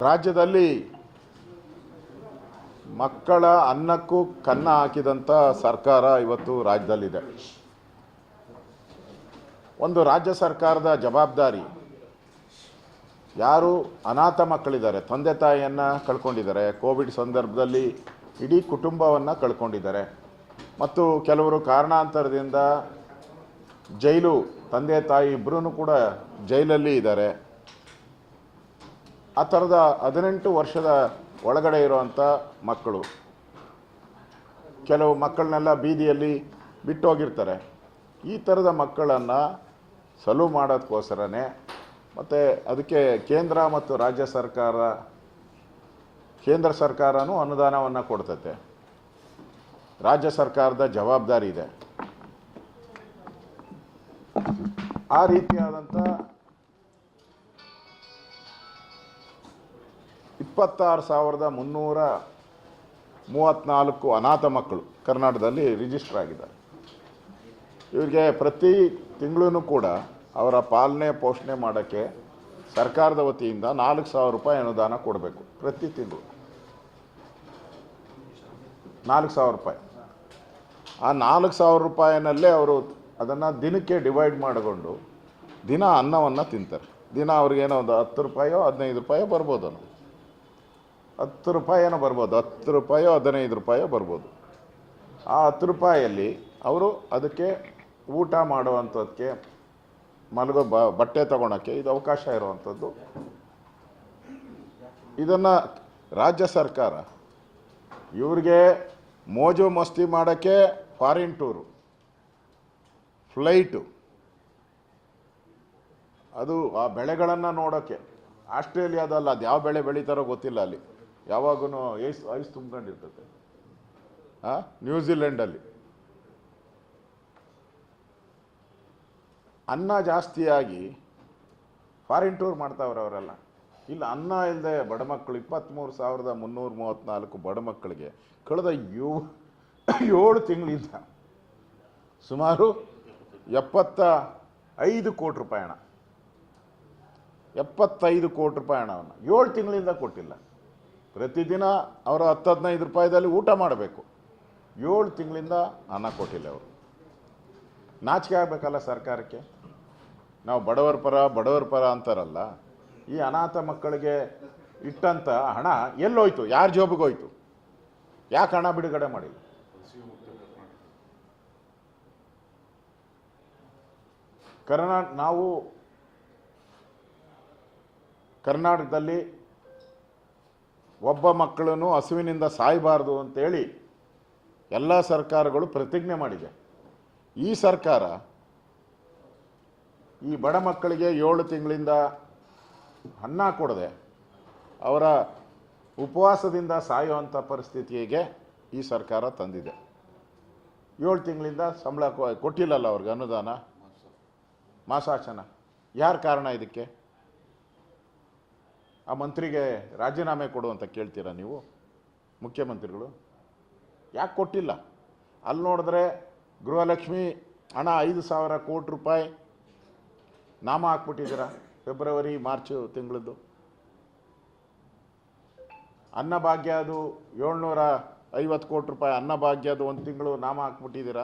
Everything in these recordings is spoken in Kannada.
ರಾಜ್ಯದಲ್ಲಿ ಮಕ್ಕಳ ಅನ್ನಕ್ಕೂ ಕನ್ನ ಹಾಕಿದಂಥ ಸರ್ಕಾರ ಇವತ್ತು ರಾಜ್ಯದಲ್ಲಿದೆ. ಒಂದು ರಾಜ್ಯ ಸರ್ಕಾರದ ಜವಾಬ್ದಾರಿ, ಯಾರು ಅನಾಥ ಮಕ್ಕಳಿದ್ದಾರೆ, ತಂದೆ ತಾಯಿಯನ್ನು ಕಳ್ಕೊಂಡಿದ್ದಾರೆ, ಕೋವಿಡ್ ಸಂದರ್ಭದಲ್ಲಿ ಇಡೀ ಕುಟುಂಬವನ್ನು ಕಳ್ಕೊಂಡಿದ್ದಾರೆ, ಮತ್ತು ಕೆಲವರು ಕಾರಣಾಂತರದಿಂದ ಜೈಲು, ತಂದೆ ತಾಯಿ ಇಬ್ಬರೂ ಕೂಡ ಜೈಲಲ್ಲಿ ಇದ್ದಾರೆ. ಆ ಥರದ 18 ವರ್ಷದ ಒಳಗಡೆ ಇರುವಂಥ ಮಕ್ಕಳು, ಕೆಲವು ಮಕ್ಕಳನ್ನೆಲ್ಲ ಬೀದಿಯಲ್ಲಿ ಬಿಟ್ಟೋಗಿರ್ತಾರೆ. ಈ ಥರದ ಮಕ್ಕಳನ್ನು ಸಲುವು ಮಾಡೋದಕ್ಕೋಸ್ಕರನೇ, ಮತ್ತು ಅದಕ್ಕೆ ಕೇಂದ್ರ ಮತ್ತು ರಾಜ್ಯ ಸರ್ಕಾರ, ಕೇಂದ್ರ ಸರ್ಕಾರನೂ ಅನುದಾನವನ್ನು ಕೊಡ್ತೈತೆ, ರಾಜ್ಯ ಸರ್ಕಾರದ ಜವಾಬ್ದಾರಿ ಇದೆ. ಆ ರೀತಿಯಾದಂಥ 26,334 ಅನಾಥ ಮಕ್ಕಳು ಕರ್ನಾಟಕದಲ್ಲಿ ರಿಜಿಸ್ಟರ್ ಆಗಿದ್ದಾರೆ. ಇವರಿಗೆ ಪ್ರತಿ ತಿಂಗಳೂ ಕೂಡ ಅವರ ಪಾಲನೆ ಪೋಷಣೆ ಮಾಡೋಕ್ಕೆ ಸರ್ಕಾರದ ವತಿಯಿಂದ 4,000 ರೂಪಾಯಿ ಅನುದಾನ ಕೊಡಬೇಕು. ಪ್ರತಿ ತಿಂಗಳು 4,000 ರೂಪಾಯಿ. ಆ 4,000 ರೂಪಾಯಿನಲ್ಲೇ ಅವರು ಅದನ್ನು ದಿನಕ್ಕೆ ಡಿವೈಡ್ ಮಾಡಿಕೊಂಡು ದಿನ ಅನ್ನವನ್ನು ತಿಂತಾರೆ. ದಿನ ಅವ್ರಿಗೇನೋ ಒಂದು 10 ರೂಪಾಯೋ 15 ರೂಪಾಯೋ ಬರ್ಬೋದು, 10 ರೂಪಾಯಿನೋ ಬರ್ಬೋದು, 10 ರೂಪಾಯೋ 15 ರೂಪಾಯೋ ಬರ್ಬೋದು. ಆ 10 ರೂಪಾಯಲ್ಲಿ ಅವರು ಅದಕ್ಕೆ ಊಟ ಮಾಡುವಂಥದ್ದಕ್ಕೆ, ಮಲಗೋ ಬಟ್ಟೆ ತೊಗೊಳಕ್ಕೆ ಇದು ಅವಕಾಶ ಇರುವಂಥದ್ದು. ಇದನ್ನು ರಾಜ್ಯ ಸರ್ಕಾರ ಇವ್ರಿಗೆ ಮೋಜು ಮಸ್ತಿ ಮಾಡೋಕ್ಕೆ ಫಾರಿನ್ ಟೂರು, ಫ್ಲೈಟು, ಅದು ಆ ಬೆಳೆಗಳನ್ನು ನೋಡೋಕ್ಕೆ. ಆಸ್ಟ್ರೇಲಿಯಾದಲ್ಲ, ಅದು ಯಾವ ಬೆಳೆ ಬೆಳೀತಾರೋ ಗೊತ್ತಿಲ್ಲ, ಅಲ್ಲಿ ಯಾವಾಗೂ ಐಸ್ ತುಂಬ್ಕೊಂಡಿರ್ತದೆ. ನ್ಯೂಜಿಲೆಂಡಲ್ಲಿ ಅನ್ನ ಜಾಸ್ತಿಯಾಗಿ ಫಾರಿನ್ ಟೂರ್ ಮಾಡ್ತಾವ್ರೆ ಅವರೆಲ್ಲ. ಇಲ್ಲ, ಅನ್ನ ಇಲ್ಲದೆ ಬಡ ಮಕ್ಕಳು 23,334 ಬಡ ಮಕ್ಕಳಿಗೆ ಕಳೆದ 7 ತಿಂಗಳಿಂದ ಸುಮಾರು 75 ಕೋಟಿ ರೂಪಾಯಿ ಹಣ, 75 ಕೋಟಿ ರೂಪಾಯಿ ಹಣವನ್ನು 7 ತಿಂಗಳಿಂದ ಕೊಟ್ಟಿಲ್ಲ. ಪ್ರತಿದಿನ ಅವರು 10-15 ರೂಪಾಯಿದಲ್ಲಿ ಊಟ ಮಾಡಬೇಕು. 7 ತಿಂಗಳಿಂದ ಹಣ ಕೊಟ್ಟಿಲ್ಲ ಅವರು. ನಾಚಿಕೆ ಆಗಬೇಕಲ್ಲ ಸರ್ಕಾರಕ್ಕೆ. ನಾವು ಬಡವರ ಪರ ಅಂತಾರಲ್ಲ, ಈ ಅನಾಥ ಮಕ್ಕಳಿಗೆ ಇಟ್ಟಂಥ ಹಣ ಎಲ್ಲೋಯ್ತು? ಯಾರ ಜೋಬಿಗೆ ಹೋಯ್ತು? ಯಾಕೆ ಹಣ ಬಿಡುಗಡೆ ಮಾಡಿಲ್ಲ? ನಾವು ಕರ್ನಾಟಕದಲ್ಲಿ ಒಬ್ಬ ಮಕ್ಕಳನ್ನು ಹಸುವಿನಿಂದ ಸಾಯಬಾರ್ದು ಅಂತೇಳಿ ಎಲ್ಲ ಸರ್ಕಾರಗಳು ಪ್ರತಿಜ್ಞೆ ಮಾಡಿದೆ. ಈ ಸರ್ಕಾರ ಈ ಬಡ ಮಕ್ಕಳಿಗೆ 7 ತಿಂಗಳಿಂದ ಅನ್ನ ಕೊಡದೆ ಅವರ ಉಪವಾಸದಿಂದ ಸಾಯುವಂಥ ಪರಿಸ್ಥಿತಿಗೆ ಈ ಸರ್ಕಾರ ತಂದಿದೆ. 7 ತಿಂಗಳಿಂದ ಸಂಬಳ ಕೊಟ್ಟಿಲ್ಲಲ್ಲ ಅವ್ರಿಗೆ, ಅನುದಾನ, ಮಾಸಾಶನ. ಯಾರು ಕಾರಣ ಇದಕ್ಕೆ? ಆ ಮಂತ್ರಿಗೆ ರಾಜೀನಾಮೆ ಕೊಡು ಅಂತ ಕೇಳ್ತೀರಾ ನೀವು? ಮುಖ್ಯಮಂತ್ರಿಗಳು ಯಾಕೆ ಕೊಟ್ಟಿಲ್ಲ? ಅಲ್ಲಿ ನೋಡಿದ್ರೆ ಗೃಹಲಕ್ಷ್ಮಿ ಹಣ 5,000 ಕೋಟಿ ರೂಪಾಯಿ ನಾಮ ಹಾಕ್ಬಿಟ್ಟಿದ್ದೀರ ಫೆಬ್ರವರಿ ಮಾರ್ಚ್ ತಿಂಗಳದ್ದು. ಅನ್ನಭಾಗ್ಯ ಅದು 750 ಕೋಟಿ ರೂಪಾಯಿ ಅನ್ನಭಾಗ್ಯದು 1 ತಿಂಗಳು ನಾಮ ಹಾಕ್ಬಿಟ್ಟಿದ್ದೀರ.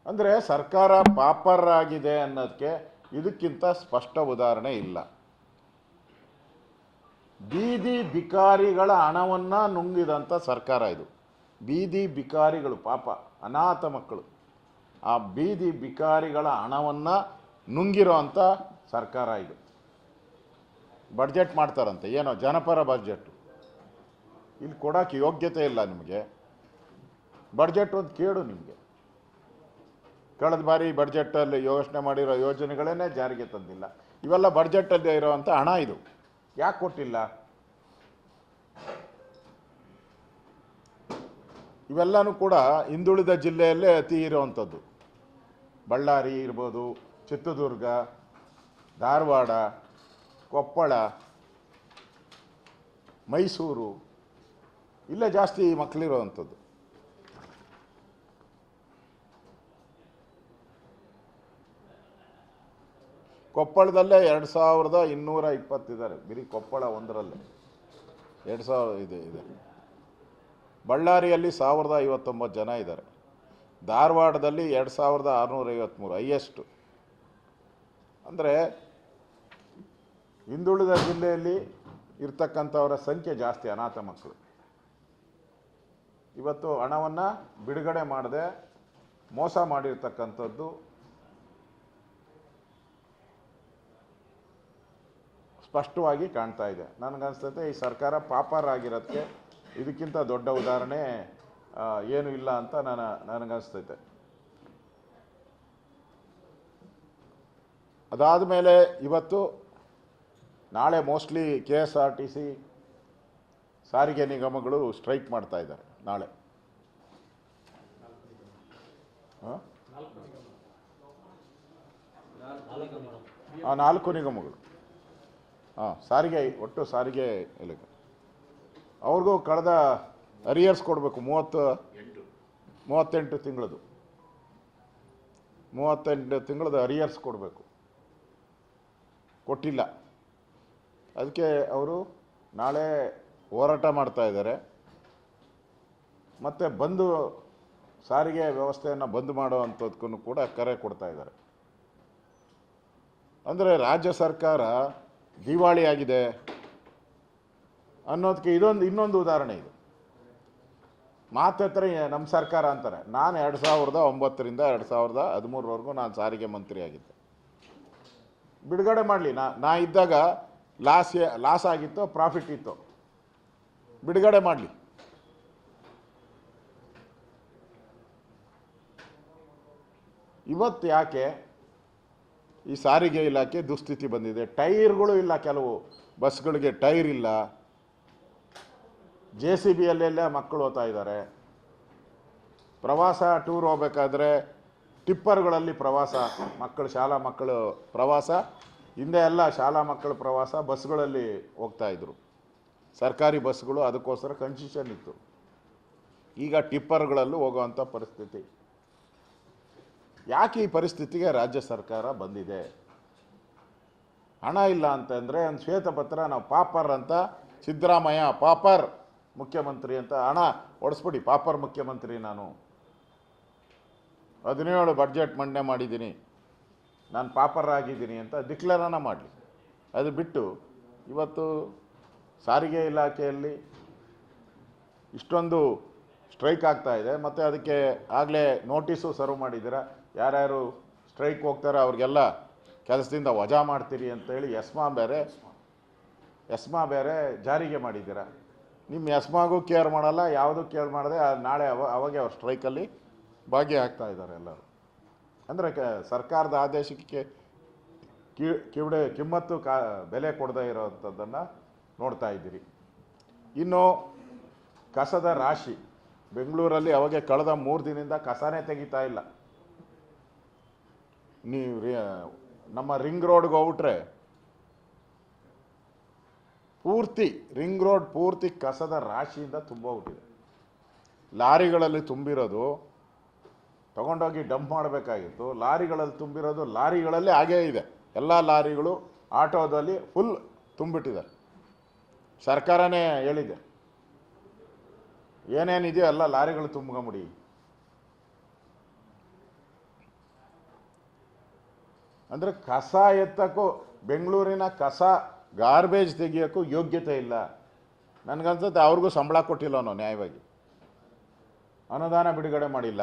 ಅಂದರೆ ಸರ್ಕಾರ ಪಾಪರ್ ಆಗಿದೆ ಅನ್ನೋದಕ್ಕೆ ಇದಕ್ಕಿಂತ ಸ್ಪಷ್ಟ ಉದಾಹರಣೆ ಇಲ್ಲ. ಬೀದಿ ಬಿಕಾರಿಗಳ ಹಣವನ್ನು ನುಂಗಿದಂಥ ಸರ್ಕಾರ ಇದು. ಬೀದಿ ಬಿಕಾರಿಗಳು, ಪಾಪ ಅನಾಥ ಮಕ್ಕಳು, ಆ ಬೀದಿ ಬಿಕಾರಿಗಳ ಹಣವನ್ನು ನುಂಗಿರೋ ಅಂಥ ಸರ್ಕಾರ ಇದು. ಬಡ್ಜೆಟ್ ಮಾಡ್ತಾರಂತೆ, ಏನೋ ಜನಪರ ಬಡ್ಜೆಟ್ಟು. ಇಲ್ಲಿ ಕೊಡೋಕ್ಕೆ ಯೋಗ್ಯತೆ ಇಲ್ಲ ನಿಮಗೆ. ಬಡ್ಜೆಟ್ ಒಂದು ಕೇಳು ನಿಮಗೆ. ಕಳೆದ ಬಾರಿ ಬಡ್ಜೆಟಲ್ಲಿ ಯೋಚನೆ ಮಾಡಿರೋ ಯೋಜನೆಗಳನ್ನೇ ಜಾರಿಗೆ ತಂದಿಲ್ಲ. ಇವೆಲ್ಲ ಬಡ್ಜೆಟಲ್ಲಿ ಇರೋವಂಥ ಹಣ ಇದು. ಯಾಕೆ ಕೊಟ್ಟಿಲ್ಲ? ಇವೆಲ್ಲನೂ ಕೂಡ ಹಿಂದುಳಿದ ಜಿಲ್ಲೆಯಲ್ಲೇ ಅತಿ ಇರುವಂಥದ್ದು. ಬಳ್ಳಾರಿ ಇರ್ಬೋದು, ಚಿತ್ರದುರ್ಗ, ಧಾರವಾಡ, ಕೊಪ್ಪಳ, ಮೈಸೂರು, ಇಲ್ಲೇ ಜಾಸ್ತಿ ಮಕ್ಕಳಿರುವಂಥದ್ದು. ಕೊಪ್ಪಳದಲ್ಲೇ 2220 ಇದ್ದಾರೆ, ಬರೀ ಕೊಪ್ಪಳ ಒಂದರಲ್ಲೇ 2000 ಇದೆ. ಬಳ್ಳಾರಿಯಲ್ಲಿ 1059 ಜನ ಇದ್ದಾರೆ. ಧಾರವಾಡದಲ್ಲಿ 2653 ಹೈಯೆಸ್ಟು. ಅಂದರೆ ಹಿಂದುಳಿದ ಜಿಲ್ಲೆಯಲ್ಲಿ ಇರ್ತಕ್ಕಂಥವರ ಸಂಖ್ಯೆ ಜಾಸ್ತಿ. ಅನಾಥ ಮಕ್ಕಳು ಇವತ್ತು ಹಣವನ್ನು ಬಿಡುಗಡೆ ಮಾಡದೆ ಮೋಸ ಮಾಡಿರ್ತಕ್ಕಂಥದ್ದು ಸ್ಪಷ್ಟವಾಗಿ ಕಾಣ್ತಾ ಇದೆ. ನನಗನ್ಸ್ತೈತೆ ಈ ಸರ್ಕಾರ ಪಾಪರ್ ಆಗಿರೋದಕ್ಕೆ ಇದಕ್ಕಿಂತ ದೊಡ್ಡ ಉದಾಹರಣೆ ಏನೂ ಇಲ್ಲ ಅಂತ ನನಗನ್ಸ್ತೈತೆ. ಅದಾದ ಮೇಲೆ ಇವತ್ತು ನಾಳೆ ಮೋಸ್ಟ್ಲಿ KSRTC ಸಾರಿಗೆ ನಿಗಮಗಳು ಸ್ಟ್ರೈಕ್ ಮಾಡ್ತಾ ಇದ್ದಾರೆ. ನಾಳೆ 4 ನಿಗಮಗಳು ಸಾರಿಗೆ, ಒಟ್ಟು ಸಾರಿಗೆ ಇಲಾಖೆ ಅವ್ರಿಗೂ ಕಳೆದ ಅರಿಯರ್ಸ್ ಕೊಡಬೇಕು. 38 ತಿಂಗಳದು 38 ತಿಂಗಳದ ಅರಿಯರ್ಸ್ ಕೊಡಬೇಕು, ಕೊಟ್ಟಿಲ್ಲ. ಅದಕ್ಕೆ ಅವರು ನಾಳೆ ಹೋರಾಟ ಮಾಡ್ತಾ ಇದ್ದಾರೆ. ಮತ್ತು ಬಂದು ಸಾರಿಗೆ ವ್ಯವಸ್ಥೆಯನ್ನು ಬಂದ್ ಮಾಡುವಂಥದ್ದಕ್ಕೂ ಕೂಡ ಕರೆ ಕೊಡ್ತಾ ಇದ್ದಾರೆ. ಅಂದರೆ ರಾಜ್ಯ ಸರ್ಕಾರ ದಿವಾಳಿಯಾಗಿದೆ ಅನ್ನೋದಕ್ಕೆ ಇನ್ನೊಂದು ಉದಾಹರಣೆ ಇದು. ಮಾತ್ರ ನಮ್ಮ ಸರ್ಕಾರ ಅಂತಾರೆ. ನಾನು 2009ರಿಂದ 2013ವರೆಗೂ ನಾನು ಸಾರಿಗೆ ಮಂತ್ರಿ ಆಗಿದ್ದೆ. ಬಿಡುಗಡೆ ಮಾಡಲಿ. ನಾ ಇದ್ದಾಗ ಲಾಸ್ ಆಗಿತ್ತು, ಪ್ರಾಫಿಟ್ ಇತ್ತು, ಬಿಡುಗಡೆ ಮಾಡಲಿ. ಇವತ್ತು ಯಾಕೆ ಈ ಸಾರಿಗೆ ಇಲಾಖೆ ದುಸ್ಥಿತಿ ಬಂದಿದೆ? ಟೈರ್ಗಳು ಇಲ್ಲ, ಕೆಲವು ಬಸ್ಗಳಿಗೆ ಟೈರ್ ಇಲ್ಲ. JCBಯಲ್ಲೆಲ್ಲ ಮಕ್ಕಳು ಹೋಗ್ತಾ ಇದ್ದಾರೆ. ಪ್ರವಾಸ ಟೂರ್ ಹೋಗ್ಬೇಕಾದ್ರೆ ಟಿಪ್ಪರ್ಗಳಲ್ಲಿ ಪ್ರವಾಸ, ಶಾಲಾ ಮಕ್ಕಳು ಪ್ರವಾಸ. ಹಿಂದೆ ಎಲ್ಲ ಶಾಲಾ ಮಕ್ಕಳ ಪ್ರವಾಸ ಬಸ್ಗಳಲ್ಲಿ ಹೋಗ್ತಾಯಿದ್ರು, ಸರ್ಕಾರಿ ಬಸ್ಗಳು. ಅದಕ್ಕೋಸ್ಕರ ಕನ್ಸೆಷನ್ ಇತ್ತು. ಈಗ ಟಿಪ್ಪರ್ಗಳಲ್ಲೂ ಹೋಗೋವಂಥ ಪರಿಸ್ಥಿತಿ. ಯಾಕೆ ಈ ಪರಿಸ್ಥಿತಿಗೆ ರಾಜ್ಯ ಸರ್ಕಾರ ಬಂದಿದೆ? ಹಣ ಇಲ್ಲ ಅಂತಂದರೆ ಒಂದು ಶ್ವೇತಪತ್ರ, ನಾವು ಪಾಪರ್ ಅಂತ, ಸಿದ್ದರಾಮಯ್ಯ ಪಾಪರ್ ಮುಖ್ಯಮಂತ್ರಿ ಅಂತ, ಹಣ ಒಡಿಸ್ಬಿಡಿ, ಪಾಪರ್ ಮುಖ್ಯಮಂತ್ರಿ ನಾನು, 17 ಬಡ್ಜೆಟ್ ಮಂಡನೆ ಮಾಡಿದ್ದೀನಿ, ನಾನು ಪಾಪರ್ ಆಗಿದ್ದೀನಿ ಅಂತ ಡಿಕ್ಲೇರನ್ನ ಮಾಡಲಿ. ಅದು ಬಿಟ್ಟು ಇವತ್ತು ಸಾರಿಗೆ ಇಲಾಖೆಯಲ್ಲಿ ಇಷ್ಟೊಂದು ಸ್ಟ್ರೈಕ್ ಆಗ್ತಾ ಇದೆ. ಮತ್ತು ಅದಕ್ಕೆ ಆಗಲೇ ನೋಟಿಸು ಸರ್ವ್ ಮಾಡಿದ್ದೀರಾ. ಯಾರ್ಯಾರು ಸ್ಟ್ರೈಕ್ ಹೋಗ್ತಾರೆ ಅವ್ರಿಗೆಲ್ಲ ಕೆಲಸದಿಂದ ವಜಾ ಮಾಡ್ತೀರಿ ಅಂತೇಳಿ ಎಸ್ಮಾ ಬೇರೆ ಜಾರಿಗೆ ಮಾಡಿದ್ದೀರಾ. ನಿಮ್ಮ ಎಸ್ಮಾಗೂ ಕೇರ್ ಮಾಡಲ್ಲ, ಯಾವುದೂ ಕೇರ್ ಮಾಡದೆ ನಾಳೆ ಅವಾಗೆ ಅವ್ರು ಸ್ಟ್ರೈಕಲ್ಲಿ ಭಾಗಿಯಾಗ್ತಾ ಇದ್ದಾರೆ ಎಲ್ಲರೂ. ಅಂದರೆ ಸರ್ಕಾರದ ಆದೇಶಕ್ಕೆ ಕಿಮ್ಮತ್ತು ಬೆಲೆ ಕೊಡದೇ ಇರೋವಂಥದ್ದನ್ನು ನೋಡ್ತಾ ಇದ್ದೀರಿ. ಇನ್ನು ಕಸದ ರಾಶಿ ಬೆಂಗಳೂರಲ್ಲಿ ಅವಾಗೆ ಕಳೆದ 3 ದಿನದಿಂದ ಕಸನೇ ತೆಗಿತಾ ಇಲ್ಲ. ನೀವು ನಮ್ಮ ರಿಂಗ್ ರೋಡ್ಗೆ ಹೋಗ್ಬಿಟ್ರೆ ಪೂರ್ತಿ ರಿಂಗ್ ರೋಡ್ ಪೂರ್ತಿ ಕಸದ ರಾಶಿಯಿಂದ ತುಂಬೋಗ್ಬಿಟ್ಟಿದೆ. ಲಾರಿಗಳಲ್ಲಿ ತುಂಬಿರೋದು ತಗೊಂಡೋಗಿ ಡಂಪ್ ಮಾಡಬೇಕಾಗಿತ್ತು. ಲಾರಿಗಳಲ್ಲಿ ತುಂಬಿರೋದು ಲಾರಿಗಳಲ್ಲೇ ಹಾಗೇ ಇದೆ. ಎಲ್ಲ ಲಾರಿಗಳು ಆಟೋದಲ್ಲಿ ಫುಲ್ ತುಂಬಿಟ್ಟಿದ್ದಾರೆ. ಸರ್ಕಾರನೇ ಹೇಳಿದೆ, ಏನೇನಿದೆಯೋ ಎಲ್ಲ ಲಾರಿಗಳು ತುಂಬ್ಕೊಂಬಿಡಿ. ಅಂದರೆ ಕಸ ಎತ್ತಕ್ಕೂ ಬೆಂಗಳೂರಿನ ಕಸ ಗಾರ್ಬೇಜ್ ತೆಗಿಯೋಕ್ಕೂ ಯೋಗ್ಯತೆ ಇಲ್ಲ. ನನಗನ್ಸುತ್ತೆ ಅವ್ರಿಗೂ ಸಂಬಳ ಕೊಟ್ಟಿಲ್ಲ ಅನ್ನೋ ನ್ಯಾಯವಾಗಿ, ಅನುದಾನ ಬಿಡುಗಡೆ ಮಾಡಿಲ್ಲ.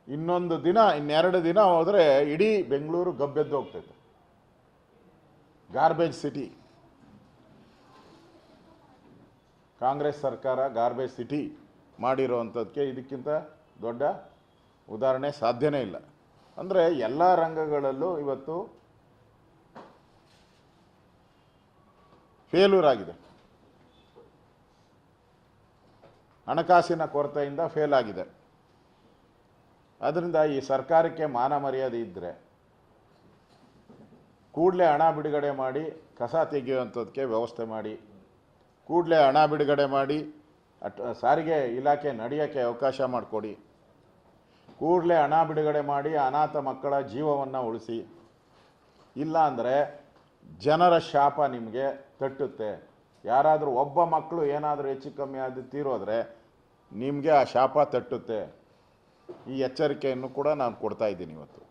ಇನ್ನೊಂದು ದಿನ, 2 ದಿನ ಹೋದರೆ ಇಡೀ ಬೆಂಗಳೂರು ಗಬ್ಬೆದ್ದು ಹೋಗ್ತೈತೆ. Garbage city. ಕಾಂಗ್ರೆಸ್ ಸರ್ಕಾರ ಗಾರ್ಬೇಜ್ ಸಿಟಿ ಮಾಡಿರೋವಂಥದ್ದಕ್ಕೆ ಇದಕ್ಕಿಂತ ದೊಡ್ಡ ಉದಾಹರಣೆ ಸಾಧ್ಯನೇ ಇಲ್ಲ. ಅಂದರೆ ಎಲ್ಲ ರಂಗಗಳಲ್ಲೂ ಇವತ್ತು ಫೇಲ್ಯೂರ್ ಆಗಿದೆ. ಹಣಕಾಸಿನ ಕೊರತೆಯಿಂದ ಫೇಲ್ ಆಗಿದೆ. ಅದರಿಂದ ಈ ಸರ್ಕಾರಕ್ಕೆ ಮಾನ ಮರ್ಯಾದೆ ಇದ್ದರೆ ಕೂಡಲೇ ಹಣ ಬಿಡುಗಡೆ ಮಾಡಿ ಕಸ ತೆಗೆಯುವಂಥದ್ದಕ್ಕೆ ವ್ಯವಸ್ಥೆ ಮಾಡಿ, ಕೂಡಲೇ ಹಣ ಬಿಡುಗಡೆ ಮಾಡಿ ಸಾರಿಗೆ ಇಲಾಖೆ ನಡೆಯೋಕ್ಕೆ ಅವಕಾಶ ಮಾಡಿಕೊಡಿ. ಕೂಡಲೇ ಹಣ ಬಿಡುಗಡೆ ಮಾಡಿ ಅನಾಥ ಮಕ್ಕಳ ಜೀವವನ್ನು ಉಳಿಸಿ. ಇಲ್ಲ ಅಂದರೆ ಜನರ ಶಾಪ ನಿಮಗೆ ತಟ್ಟುತ್ತೆ. ಯಾರಾದರೂ ಒಬ್ಬ ಮಕ್ಕಳು ಏನಾದರೂ ಹೆಚ್ಚು ಕಮ್ಮಿ ಆದ ತೀರೋದ್ರೆ ನಿಮಗೆ ಆ ಶಾಪ ತಟ್ಟುತ್ತೆ. ಈ ಎಚ್ಚರಿಕೆಯನ್ನು ಕೂಡ ನಾನು ಕೊಡ್ತಾ ಇದ್ದೀನಿ ಇವತ್ತು.